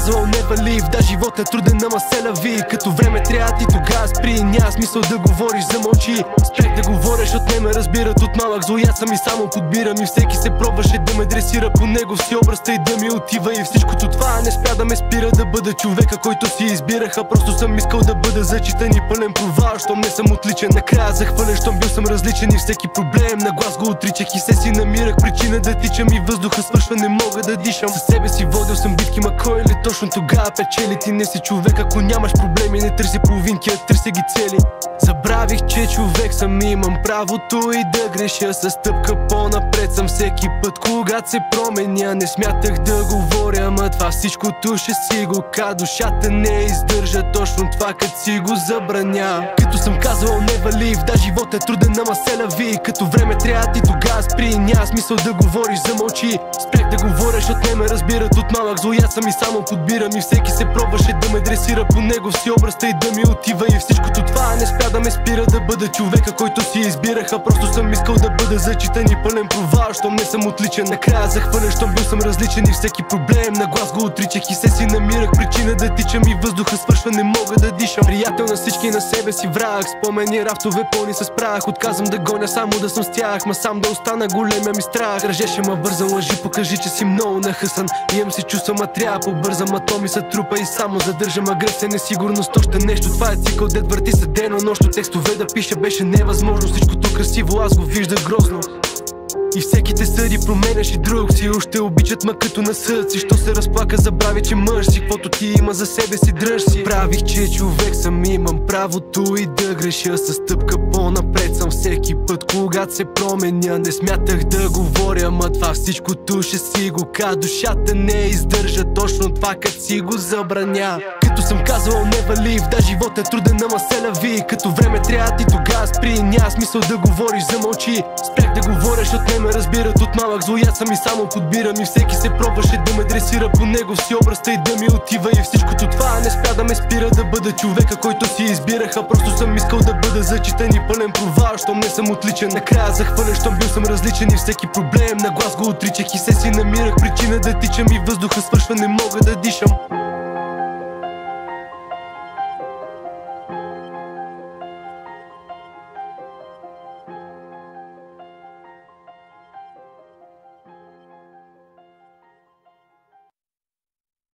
казвал не вали, да живот е труден, ама се лави. Като време трябва ти тогава спри, няма смисъл да говориш, замълчи. Спрях да говориш, от не ме разбират от малък, злоят съм и само подбирам. И всеки се пробваше да ме дресира по него си образта и да ми отива. И всичкото това не спря да ме спира да бъда човека, който си избираха. Просто съм искал да бъда зачитан и пълен провал, щом не съм отличен. Накрая захвърлен, щом бил съм различен и всеки проблем на глас го отричах и се си намирах причина да тичам. И въздуха свършва, не мога да дишам. Със себе си водил съм битки, ма кой ли точно тогава печели? Ти не си човек, ако нямаш проблеми, не търси половинки, а търси ги цели. Забравих, че човек съм, имам правото и да греша. Със стъпка по-напред съм всеки път, когато се променя. Не смятах да говоря, ма това всичкото ще си го ка. Душата не издържа точно това, като си го забраня. Като съм казвал не вали, да живот е труден, ама се лави. Като време трябва ти тогава спри, няма смисъл да говориш, замълчи. Спрях да говоря, защото не ме разбират от малък, злоят съм и само подбирам. И всеки се пробваше да ме дресира по него си образта и да ми отива. И всичкото това не спря да ме спира да бъда човека, който си избираха. Просто съм искал да бъда зачитан и пълен провал, щом не съм отличен. Накрая захвърлен, щом бил съм различен и всеки проблем на глас го отричах и се си намирах причина да тичам. И въздуха свършва, не мога да дишам. Приятел на всички, на себе си враг, спомени рафтове пълни с прах. Отказвам да гоня, само да съм с тях, ма сам да остана, големия ми страх. Ръжеше ма бързан, лъжи, покажи, че си много нахъсан. Имам си чувства, ма трябва побързам, а то ми се трупа и само задържам агресия, несигурност, още нещо. Това е цикъл, дед върти се дено нощно. Текстове да пиша беше невъзможно, всичкото красиво аз го виждах грозно. И всеки те съди, променяш и друг си. Още обичат, ма като на съд си. Що се разплака, забрави, че мъж си. Каквото ти има за себе си, дръж си. Правих, че човек съм, имам правото и да греша. Със стъпка по-напред съм всеки път, когато се променя. Не смятах да говоря, ма това всичкото ще си го ка. Душата не издържа точно това, като си го забраня. Като съм казвал не вали, да живот е труден, ама се лави. Като време трябва ти тогава спри, няма смисъл да говориш, замълчи. Спрях да говоря, защото не ме разбират от малък, злоят съм и само подбирам. И всеки се пробваше да ме дресира по него си образта и да ми отива. И всичкото това не спря да ме спира да бъда човека, който си избираха. Просто съм искал да бъда зачитан и пълен провал, щом не съм отличен. Накрая захвърлен, щом бил съм различен и всеки проблем на глас го отричах и се си намирах причина да тичам. И въздуха свършва, не мога да дишам.